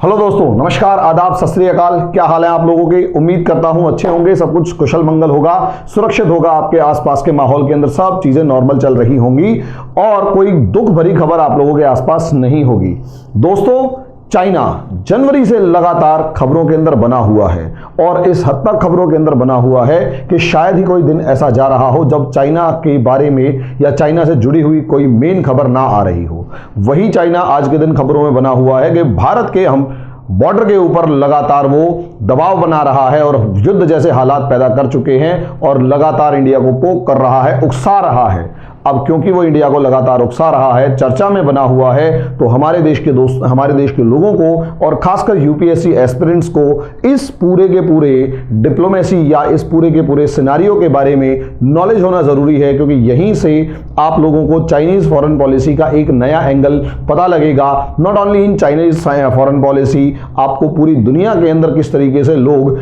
Hello दोस्तों, नमस्कार, आदाब, सत श्री अकाल। क्या हाल है आप लोगों के? उम्मीद करता हूं अच्छे होंगे, सब कुछ कुशल मंगल होगा, सुरक्षित होगा। आपके आसपास के माहौल के अंदर सब चीजें नॉर्मल चल रही होंगी और कोई दुख भरी खबर आप लोगों के आसपास नहीं होगी। दोस्तों, चाइना जनवरी से लगातार खबरों के अंदर बना हुआ है और इस हद तक खबरों के अंदर बना हुआ है कि शायद ही कोई दिन ऐसा जा रहा हो जब चाइना के बारे में या चाइना से जुड़ी हुई कोई मेन खबर ना आ रही हो। वही चाइना आज के दिन खबरों में बना हुआ है कि भारत के हम बॉर्डर के ऊपर लगातार वो दबाव बना रहा है और युद्ध जैसे हालात पैदा कर चुके हैं और लगातार इंडिया को पोक कर रहा है, उकसा रहा है। अब क्योंकि वो इंडिया को लगातार उकसा रहा है, चर्चा में बना हुआ है, तो हमारे देश के दोस्त, हमारे देश के लोगों को और खासकर यूपीएससी एस्पिरेंट्स को इस पूरे के पूरे डिप्लोमेसी या इस पूरे के पूरे सिनारियो के बारे में नॉलेज होना जरूरी है, क्योंकि यहीं से आप लोगों को चाइनीज फॉरेन पॉलिसी का एक नया एंगल पता लगेगा। Not only in Chinese foreign policy, आपको पूरी दुनिया के अंदर किस तरीके से लोग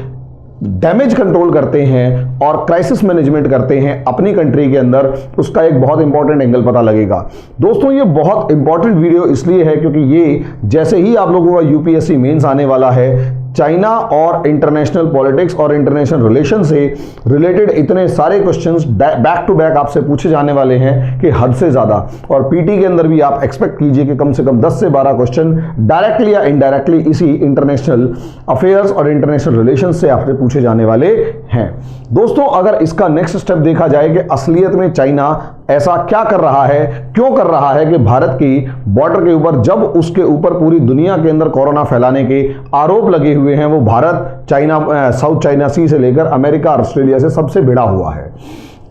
डैमेज कंट्रोल करते हैं और क्राइसिस मैनेजमेंट करते हैं अपनी कंट्री के अंदर, उसका एक बहुत इंपॉर्टेंट एंगल पता लगेगा। दोस्तों, ये बहुत इंपॉर्टेंट वीडियो इसलिए है क्योंकि ये जैसे ही आप लोगों का यूपीएससी मेंस आने वाला है, चाइना और इंटरनेशनल पॉलिटिक्स और इंटरनेशनल रिलेशन से रिलेटेड इतने सारे क्वेश्चंस बैक टू बैक आपसे पूछे जाने वाले हैं कि हद से ज्यादा। और पीटी के अंदर भी आप एक्सपेक्ट कीजिए कि कम से कम 10 से 12 क्वेश्चन डायरेक्टली या इनडायरेक्टली इसी इंटरनेशनल अफेयर्स और इंटरनेशनल रिलेशन से आपसे पूछे जाने वाले हैं। दोस्तों, अगर इसका नेक्स्ट स्टेप देखा जाए कि असलियत में चाइना ऐसा क्या कर रहा है, क्यों कर रहा है कि भारत की बॉर्डर के ऊपर जब उसके ऊपर पूरी दुनिया के अंदर कोरोना फैलाने के आरोप लगे हुए हैं, वो भारत चाइना, साउथ चाइना सी से लेकर अमेरिका, ऑस्ट्रेलिया से सबसे भिड़ा हुआ है।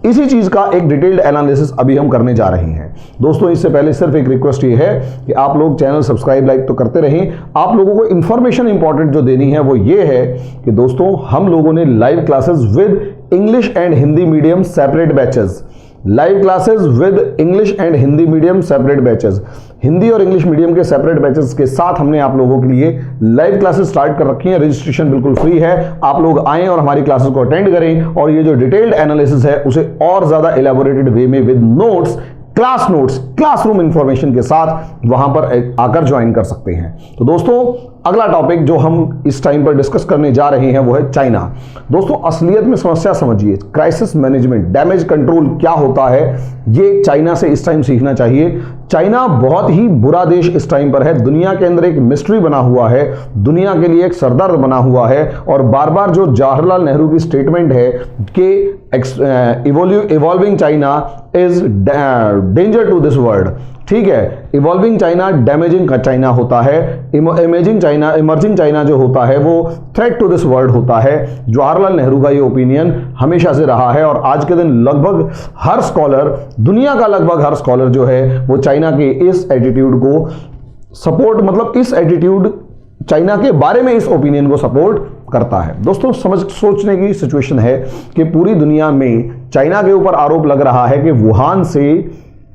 इसी चीज का एक डिटेल्ड एनालिसिस अभी हम करने जा रहे हैं। दोस्तों, इससे पहले सिर्फ एक रिक्वेस्ट ये है कि आप लोग चैनल सब्सक्राइब, लाइक तो करते रहें। आप लोगों को इंफॉर्मेशन इंपॉर्टेंट जो देनी है वो ये है कि दोस्तों, हम लोगों ने live classes with English and Hindi medium separate batches, live classes with English and Hindi medium separate batches, Hindi और इंग्लिश मीडियम के सेपरेट बैचेस के साथ हमने आप लोगों के लिए लाइव क्लासेस स्टार्ट कर रखी हैं। रजिस्ट्रेशन बिल्कुल फ्री है। आप लोग आएं और हमारी क्लासेस को अटेंड करें और ये जो डिटेल्ड एनालिसिस है उसे और ज्यादा एलैबोरेटेड वे में with notes, class notes, classroom information के साथ वहां पर आकर ज्वाइन कर सकते हैं। तो दोस्तों, अगला टॉपिक जो हम इस टाइम पर डिस्कस करने जा रहे हैं वो है चाइना। दोस्तों, असलियत में समस्या समझिए, क्राइसिस मैनेजमेंट, डैमेज कंट्रोल क्या होता है, ये चाइना से इस टाइम सीखना चाहिए। चाइना बहुत ही बुरा देश इस टाइम पर है, दुनिया के अंदर एक मिस्ट्री बना हुआ है, दुनिया के लिए एक सरदर्द बना हुआ है और बार बार जो जवाहरलाल नेहरू की स्टेटमेंट है कि evolving China is danger to this world, ठीक है, इवॉल्विंग चाइना डैमेजिंग चाइना होता है, इमर्जिंग चाइना जो होता है वो थ्रेट टू दिस वर्ल्ड होता है। जवाहरलाल नेहरू का ये ओपिनियन हमेशा से रहा है और आज के दिन लगभग हर स्कॉलर, दुनिया का लगभग हर स्कॉलर जो है वो चाइना के इस एटीट्यूड को सपोर्ट, मतलब इस एटीट्यूड, चाइना के बारे में इस ओपिनियन को सपोर्ट करता है। दोस्तों, सोचने की सिचुएशन है कि पूरी दुनिया में चाइना के ऊपर आरोप लग रहा है कि वुहान से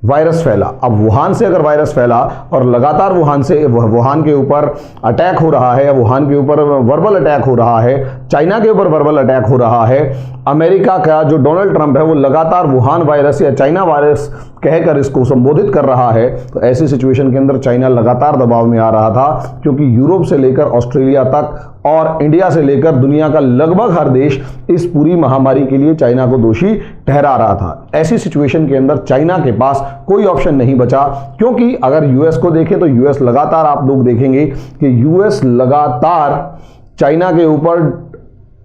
वायरस फैला। अब वुहान से अगर वायरस फैला और लगातार वुहान के ऊपर अटैक हो रहा है या वुहान के ऊपर वर्बल अटैक हो रहा है, चाइना के ऊपर वर्बल अटैक हो रहा है, अमेरिका का जो डोनाल्ड ट्रंप है वो लगातार वुहान वायरस या चाइना वायरस कहकर इसको संबोधित कर रहा है, तो ऐसी सिचुएशन के अंदर चाइना लगातार दबाव में आ रहा था, क्योंकि यूरोप से लेकर ऑस्ट्रेलिया तक और इंडिया से लेकर दुनिया का लगभग हर देश इस पूरी महामारी के लिए चाइना को दोषी ठहरा रहा था। ऐसी सिचुएशन के अंदर चाइना के पास कोई ऑप्शन नहीं बचा, क्योंकि अगर यूएस को देखें तो यूएस लगातार, आप लोग देखेंगे कि यूएस लगातार चाइना के ऊपर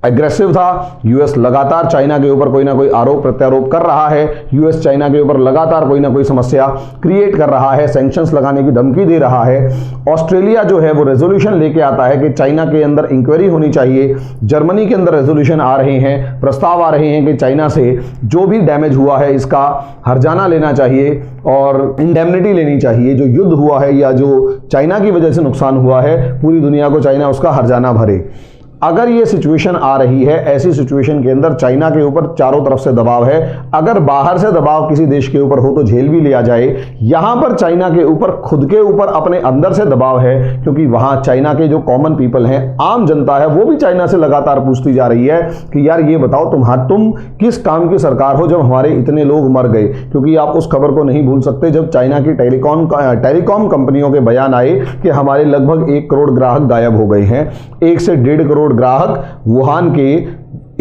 एग्रेसिव था, यूएस लगातार चाइना के ऊपर कोई ना कोई आरोप प्रत्यारोप कर रहा है, यूएस चाइना के ऊपर लगातार कोई ना कोई समस्या क्रिएट कर रहा है, सैंक्शंस लगाने की धमकी दे रहा है। ऑस्ट्रेलिया जो है वो रेजोल्यूशन लेके आता है कि चाइना के अंदर इंक्वायरी होनी चाहिए। जर्मनी के अंदर रेजोल्यूशन आ रहे हैं, प्रस्ताव आ रहे हैं कि चाइना से जो भी डैमेज हुआ है इसका हर्जाना लेना चाहिए और इंडेमनिटी लेनी चाहिए। जो युद्ध हुआ है या जो चाइना की वजह से नुकसान हुआ है, पूरी दुनिया को चाइना उसका हर्जाना भरे। अगर ये सिचुएशन आ रही है, ऐसी सिचुएशन के अंदर चाइना के ऊपर चारों तरफ से दबाव है, अगर बाहर से दबाव किसी देश के ऊपर हो तो झेल भी लिया जाए, यहां पर चाइना के ऊपर खुद के ऊपर अपने अंदर से दबाव है, क्योंकि वहां चाइना के जो कॉमन पीपल हैं, आम जनता है, वो भी चाइना से लगातार पूछती जा रही है कि यार ये बताओ तुम किस काम की सरकार हो जब हमारे इतने लोग मर गए। क्योंकि आप उस खबर को नहीं भूल सकते जब चाइना की टेलीकॉम कंपनियों के बयान आए कि हमारे लगभग 1 करोड़ ग्राहक गायब हो गए हैं, 1 से 1.5 करोड़ ग्राहक वुहान के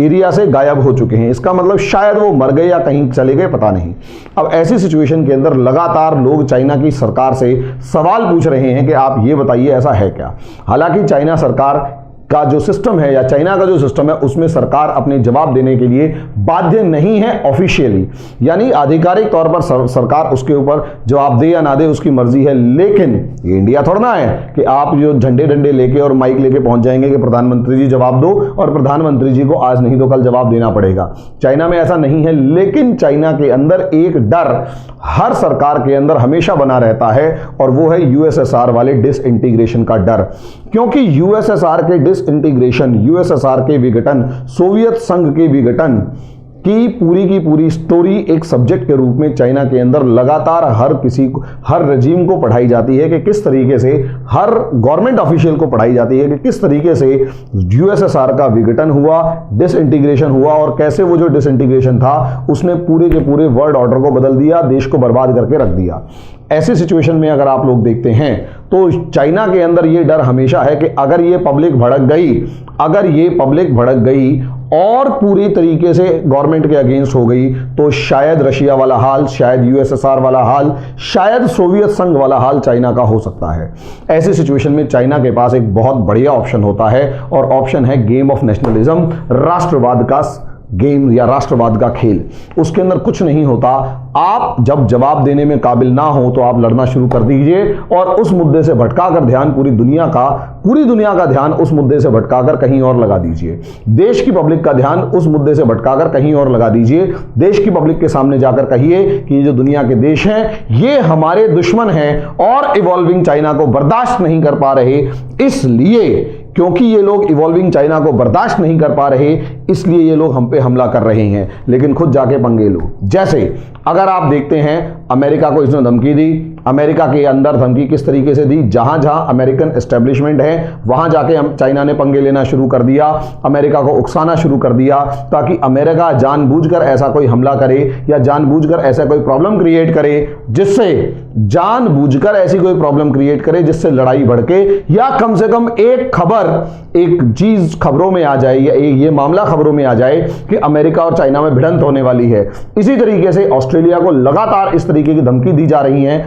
एरिया से गायब हो चुके हैं। इसका मतलब शायद वो मर गए या कहीं चले गए, पता नहीं। अब ऐसी सिचुएशन के अंदर लगातार लोग चाइना की सरकार से सवाल पूछ रहे हैं कि आप ये बताइए ऐसा है क्या। हालांकि चाइना सरकार का जो सिस्टम है या चाइना का जो सिस्टम है उसमें सरकार अपने जवाब देने के लिए बाध्य नहीं है ऑफिशियली, यानी आधिकारिक तौर पर सरकार उसके ऊपर जवाब दे या ना दे उसकी मर्जी है। लेकिन ये इंडिया थोड़ा ना है कि आप जो झंडे डंडे लेके और माइक लेके पहुंच जाएंगे कि प्रधानमंत्री जी जवाब दो, और प्रधानमंत्री जी को आज नहीं तो कल जवाब देना पड़ेगा। चाइना में ऐसा नहीं है, लेकिन चाइना के अंदर एक डर हर सरकार के अंदर हमेशा बना रहता है, और वो है यूएसएसआर वाले डिसइंटीग्रेशन का डर। क्योंकि यूएसएसआर के डिसइंटीग्रेशन, यूएसएसआर के विघटन, सोवियत संघ के विघटन की पूरी स्टोरी एक सब्जेक्ट के रूप में चाइना के अंदर लगातार हर रजीम को पढ़ाई जाती है कि किस तरीके से, हर गवर्नमेंट ऑफिशियल को पढ़ाई जाती है कि किस तरीके से यूएसएसआर का विघटन हुआ, डिसइंटीग्रेशन हुआ, और कैसे वो जो डिसइंटीग्रेशन था उसने पूरे के पूरे वर्ल्ड ऑर्डर को बदल दिया, देश को बर्बाद करके रख दिया। ऐसी सिचुएशन में अगर आप लोग देखते हैं तो चाइना के अंदर ये डर हमेशा है कि अगर ये पब्लिक भड़क गई और पूरी तरीके से गवर्नमेंट के अगेंस्ट हो गई तो शायद रशिया वाला हाल, शायद यूएसएसआर वाला हाल, शायद सोवियत संघ वाला हाल चाइना का हो सकता है। ऐसी सिचुएशन में चाइना के पास एक बहुत बढ़िया ऑप्शन होता है, और ऑप्शन है गेम ऑफ नेशनलिज्म, राष्ट्रवाद का गेम या राष्ट्रवाद का खेल। उसके अंदर कुछ नहीं होता, आप जब जवाब देने में काबिल ना हो तो आप लड़ना शुरू कर दीजिए, और उस मुद्दे से भटकाकर ध्यान पूरी दुनिया का ध्यान उस मुद्दे से भटकाकर कहीं और लगा दीजिए। देश की पब्लिक का ध्यान उस मुद्दे से भटकाकर कहीं और लगा दीजिए। देश की पब्लिक के सामने जाकर कहिए कि ये जो दुनिया के देश हैं ये हमारे दुश्मन हैं और इवॉल्विंग चाइना को बर्दाश्त नहीं कर पा रहे, इसलिए क्योंकि ये लोग इवॉल्विंग चाइना को बर्दाश्त नहीं कर पा रहे इसलिए ये लोग हम पे हमला कर रहे हैं। लेकिन खुद जाके पंगे लो। जैसे अगर आप देखते हैं अमेरिका को इसने धमकी दी, अमेरिका के अंदर धमकी किस तरीके से दी, जहां जहां अमेरिकन एस्टेब्लिशमेंट है वहां जाके चाइना ने पंगे लेना शुरू कर दिया, अमेरिका को उकसाना शुरू कर दिया, ताकि अमेरिका जानबूझकर ऐसा कोई हमला करे या जानबूझकर ऐसा कोई प्रॉब्लम क्रिएट करे जिससे लड़ाई भड़के, या कम से कम एक चीज खबरों में आ जाए, या ये मामला खबरों में आ जाए कि अमेरिका और चाइना में भिड़ंत होने वाली है। इसी तरीके से ऑस्ट्रेलिया को लगातार इस तरीके की धमकी दी जा रही है,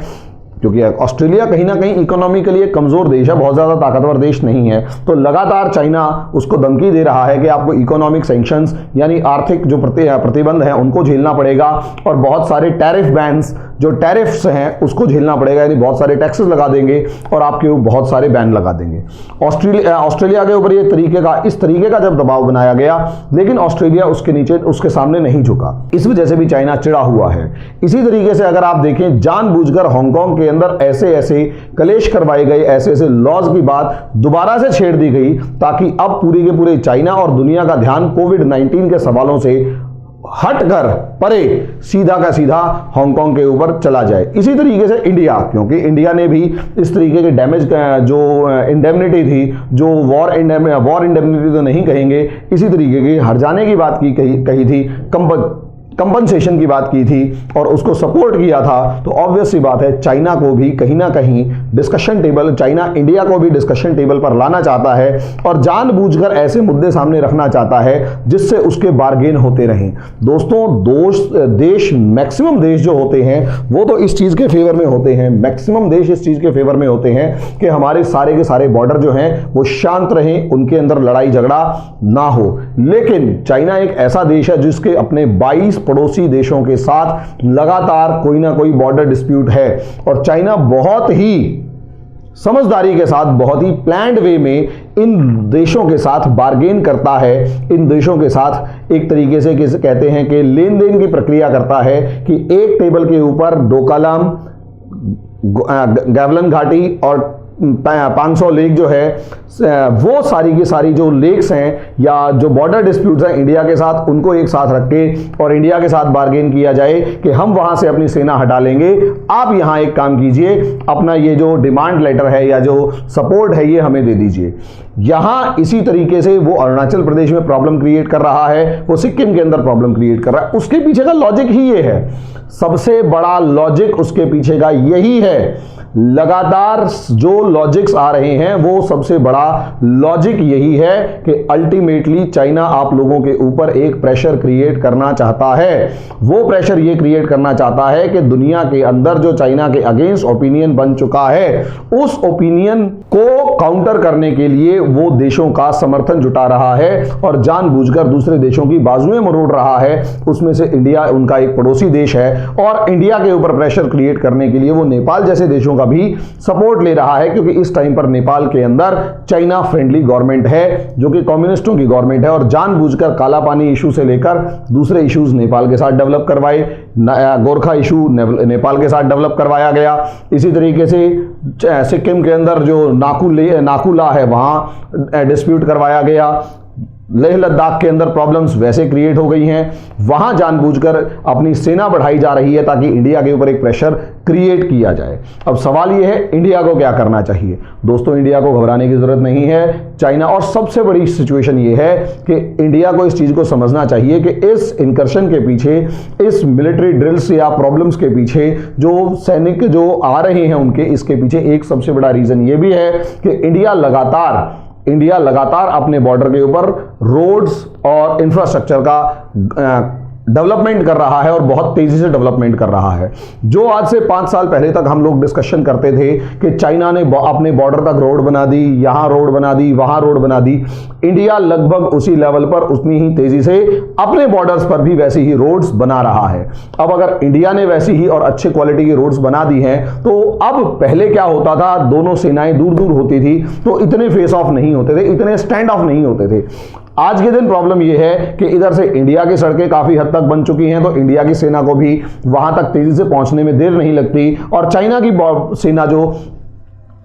क्योंकि ऑस्ट्रेलिया कहीं ना कहीं इकोनॉमिकली एक कमजोर देश है, बहुत ज्यादा ताकतवर देश नहीं है, तो लगातार चाइना उसको धमकी दे रहा है कि आपको इकोनॉमिक सैंक्शंस यानी आर्थिक जो प्रतिबंध हैं उनको झेलना पड़ेगा, और बहुत सारे टैरिफ बैन्स, जो टैरिफ्स हैं उसको झेलना पड़ेगा, यानी बहुत सारे टैक्सेस लगा देंगे और आपके ऊपर बहुत सारे बैन लगा देंगे। ऑस्ट्रेलिया के ऊपर इस तरीके का जब दबाव बनाया गया, लेकिन ऑस्ट्रेलिया उसके सामने नहीं झुका, इस वजह से भी चाइना चिढ़ा हुआ है। इसी तरीके से अगर आप देखें, जानबूझकर हांगकांग के अंदर ऐसे कलेश करवाए गए, ऐसे लॉज की बात दोबारा से छेड़ दी गई, ताकि अब पूरे के पूरे चाइना और दुनिया का ध्यान कोविड-19 के सवालों से हटकर परे सीधा का सीधा हांगकांग के ऊपर चला जाए। इसी तरीके से इंडिया, क्योंकि इंडिया ने भी इस तरीके के डैमेज जो इंडेमनिटी थी, जो वॉर इंडेमनिटी तो नहीं कहेंगे, इसी तरीके की हट जाने की बात कही थी, कंपनसेशन की बात की थी और उसको सपोर्ट किया था, तो ऑब्वियस सी बात है चाइना को भी कहीं ना कहीं चाइना इंडिया को भी डिस्कशन टेबल पर लाना चाहता है और जानबूझकर ऐसे मुद्दे सामने रखना चाहता है जिससे उसके बार्गेन होते रहें। दोस्तों, देश मैक्सिमम देश जो होते हैं वो तो इस चीज के फेवर में होते हैं, मैक्सिमम देश इस चीज के फेवर में होते हैं कि हमारे सारे के सारे बॉर्डर जो हैं वो शांत रहें, उनके अंदर लड़ाई झगड़ा ना हो। लेकिन चाइना एक ऐसा देश है जिसके अपने 22 पड़ोसी देशों के साथ लगातार कोई ना कोई बॉर्डर डिस्प्यूट है, और चाइना बहुत ही समझदारी के साथ, बहुत ही प्लान्ड वे में इन देशों के साथ बार्गेन करता है, इन देशों के साथ एक तरीके से कहते हैं कि लेन देन की प्रक्रिया करता है कि एक टेबल के ऊपर डोकलाम, गैवलन घाटी और 500 लेक जो है वो सारी की सारी जो लेक्स हैं या जो बॉर्डर डिस्प्यूट्स हैं इंडिया के साथ, उनको एक साथ रख के और इंडिया के साथ बार्गेन किया जाए कि हम वहां से अपनी सेना हटा लेंगे, आप यहां एक काम कीजिए, अपना ये जो डिमांड लेटर है या जो सपोर्ट है ये हमें दे दीजिए। यहां इसी तरीके से वो अरुणाचल प्रदेश में प्रॉब्लम क्रिएट कर रहा है, वो सिक्किम के अंदर प्रॉब्लम क्रिएट कर रहा है। उसके पीछे का लॉजिक ही ये है, सबसे बड़ा लॉजिक उसके पीछे का यही है। लगातार जो लॉजिक्स आ रहे हैं वो सबसे बड़ा लॉजिक यही है कि अल्टीमेटली चाइना आप लोगों के ऊपर एक प्रेशर क्रिएट करना चाहता है। वो प्रेशर ये क्रिएट करना चाहता है कि दुनिया के अंदर जो चाइना के अगेंस्ट ओपिनियन बन चुका है, उस ओपिनियन को काउंटर करने के लिए वो देशों का समर्थन जुटा रहा है और जानबूझकर दूसरे देशों की बाजुएं मरोड़ रहा है। उसमें से इंडिया उनका एक पड़ोसी देश है और इंडिया के ऊपर प्रेशर क्रिएट करने के लिए वो नेपाल जैसे देशों का भी सपोर्ट ले रहा है, क्योंकि इस टाइम पर नेपाल के अंदर चाइना फ्रेंडली गवर्नमेंट है जो कि कम्युनिस्टों की गवर्नमेंट है और जानबूझकर काला पानी इशू से लेकर दूसरे इश्यूज नेपाल के साथ डेवलप करवाए। गोरखा इशू नेपाल के साथ डेवलप करवाया गया। इसी तरीके से सिक्किम के अंदर जो नाकुला है वहां डिस्प्यूट करवाया गया। लेह लद्दाख के अंदर प्रॉब्लम्स वैसे क्रिएट हो गई हैं, वहां जानबूझकर अपनी सेना बढ़ाई जा रही है ताकि इंडिया के ऊपर एक प्रेशर क्रिएट किया जाए। अब सवाल यह है इंडिया को क्या करना चाहिए। दोस्तों, इंडिया को घबराने की जरूरत नहीं है। चाइना, और सबसे बड़ी सिचुएशन यह है कि इंडिया को इस चीज को समझना चाहिए कि इस इंकर्शन के पीछे, इस मिलिट्री ड्रिल्स या प्रॉब्लम्स के पीछे जो सैनिक जो आ रहे हैं उनके, इसके पीछे एक सबसे बड़ा रीजन यह भी है कि इंडिया लगातार अपने बॉर्डर के ऊपर रोड्स और इंफ्रास्ट्रक्चर का डेवलपमेंट कर रहा है और बहुत तेजी से डेवलपमेंट कर रहा है। जो आज से 5 साल पहले तक हम लोग डिस्कशन करते थे कि चाइना ने अपने बॉर्डर तक रोड बना दी, यहां रोड बना दी, वहां रोड बना दी, इंडिया लगभग उसी लेवल पर उतनी ही तेजी से अपने बॉर्डर्स पर भी वैसी ही रोड्स बना रहा है। अब अगर इंडिया ने वैसी ही और अच्छे क्वालिटी की रोड्स बना दी हैं, तो अब पहले क्या होता था, दोनों सेनाएं दूर दूर होती थी तो इतने फेस ऑफ नहीं होते थे, इतने स्टैंड ऑफ नहीं होते थे। आज के दिन प्रॉब्लम यह है कि इधर से इंडिया की सड़कें काफी हद तक बन चुकी हैं, तो इंडिया की सेना को भी वहां तक तेजी से पहुंचने में देर नहीं लगती, और चाइना की सेना जो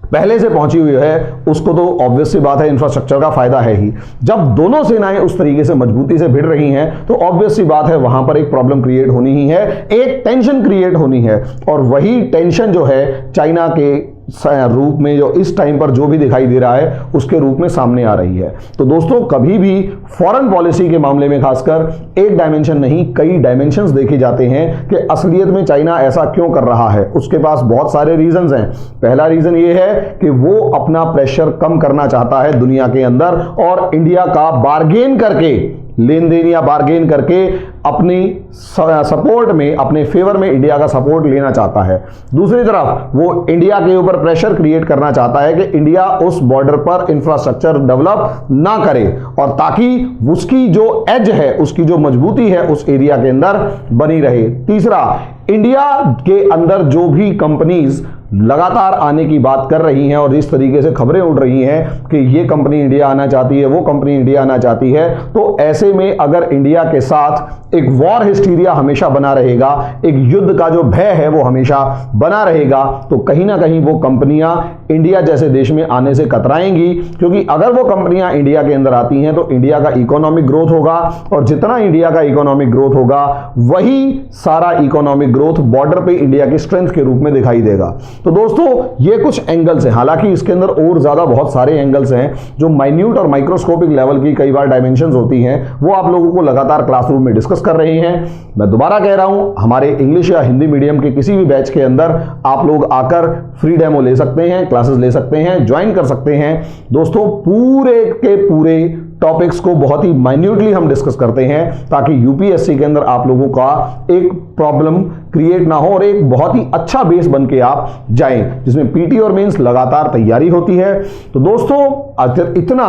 पहले से पहुंची हुई है उसको तो ऑब्वियस सी बात है इंफ्रास्ट्रक्चर का फायदा है ही। जब दोनों सेनाएं उस तरीके से मजबूती से भिड़ रही हैं तो ऑब्वियस सी बात है वहां पर एक प्रॉब्लम क्रिएट होनी ही है, एक टेंशन क्रिएट होनी है, और वही टेंशन जो है चाइना के रूप में जो इस टाइम पर जो भी दिखाई दे रहा है उसके रूप में सामने आ रही है। तो दोस्तों, कभी भी फॉरेन पॉलिसी के मामले में खासकर एक डायमेंशन नहीं, कई डायमेंशंस देखे जाते हैं कि असलियत में चाइना ऐसा क्यों कर रहा है। उसके पास बहुत सारे रीजंस हैं। पहला रीजन ये है कि वो अपना प्रेशर कम करना चाहता है दुनिया के अंदर और इंडिया का बार्गेन करके, लेन देन या बार्गेन करके अपनी सपोर्ट में, अपने फेवर में इंडिया का सपोर्ट लेना चाहता है। दूसरी तरफ वो इंडिया के ऊपर प्रेशर क्रिएट करना चाहता है कि इंडिया उस बॉर्डर पर इंफ्रास्ट्रक्चर डेवलप ना करे, और ताकि उसकी जो एज है, उसकी जो मजबूती है उस एरिया के अंदर बनी रहे। तीसरा, इंडिया के अंदर जो भी कंपनीज लगातार आने की बात कर रही हैं और जिस तरीके से खबरें उड़ रही हैं कि ये कंपनी इंडिया आना चाहती है, वो कंपनी इंडिया आना चाहती है, तो ऐसे में अगर इंडिया के साथ एक वॉर हिस्टीरिया हमेशा बना रहेगा, एक युद्ध का जो भय है वो हमेशा बना रहेगा, तो कहीं ना कहीं वो कंपनियां इंडिया जैसे देश में आने से कतराएंगी, क्योंकि अगर वो कंपनियां इंडिया के अंदर आती हैं तो इंडिया का इकोनॉमिक ग्रोथ होगा, और जितना इंडिया का इकोनॉमिक ग्रोथ होगा वही सारा इकोनॉमिक ग्रोथ बॉर्डर पे इंडिया की स्ट्रेंथ के रूप में दिखाई देगा। तो दोस्तों, ये कुछ एंगल्स हैं, हालांकि इसके अंदर और ज्यादा बहुत सारे एंगल्स हैं जो माइन्यूट और माइक्रोस्कोपिक लेवल की कई बार डायमेंशंस होती हैं, वो आप लोगों को लगातार क्लासरूम में डिस्कस कर रहे हैं। मैं दोबारा कह रहा हूं, हमारे इंग्लिश या हिंदी मीडियम के किसी भी बैच के अंदर आप लोग आकर फ्री डेमो ले सकते हैं, क्लासेस ले सकते हैं, ज्वाइन कर सकते हैं। दोस्तों, पूरे के पूरे टॉपिक्स को बहुत ही माइन्यूटली हम डिस्कस करते हैं ताकि यूपीएससी के अंदर आप लोगों का एक प्रॉब्लम क्रिएट ना हो और एक बहुत ही अच्छा बेस बन के आप जाएं, जिसमें पीटी और मेंस लगातार तैयारी होती है। तो दोस्तों, इतना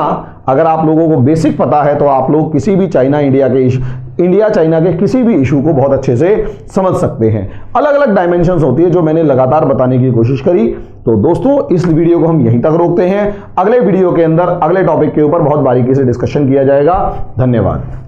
अगर आप लोगों को बेसिक पता है तो आप लोग किसी भी इंडिया चाइना के किसी भी इशू को बहुत अच्छे से समझ सकते हैं। अलग अलग डायमेंशंस होती है जो मैंने लगातार बताने की कोशिश करी। तो दोस्तों, इस वीडियो को हम यहीं तक रोकते हैं। अगले वीडियो के अंदर अगले टॉपिक के ऊपर बहुत बारीकी से डिस्कशन किया जाएगा। धन्यवाद।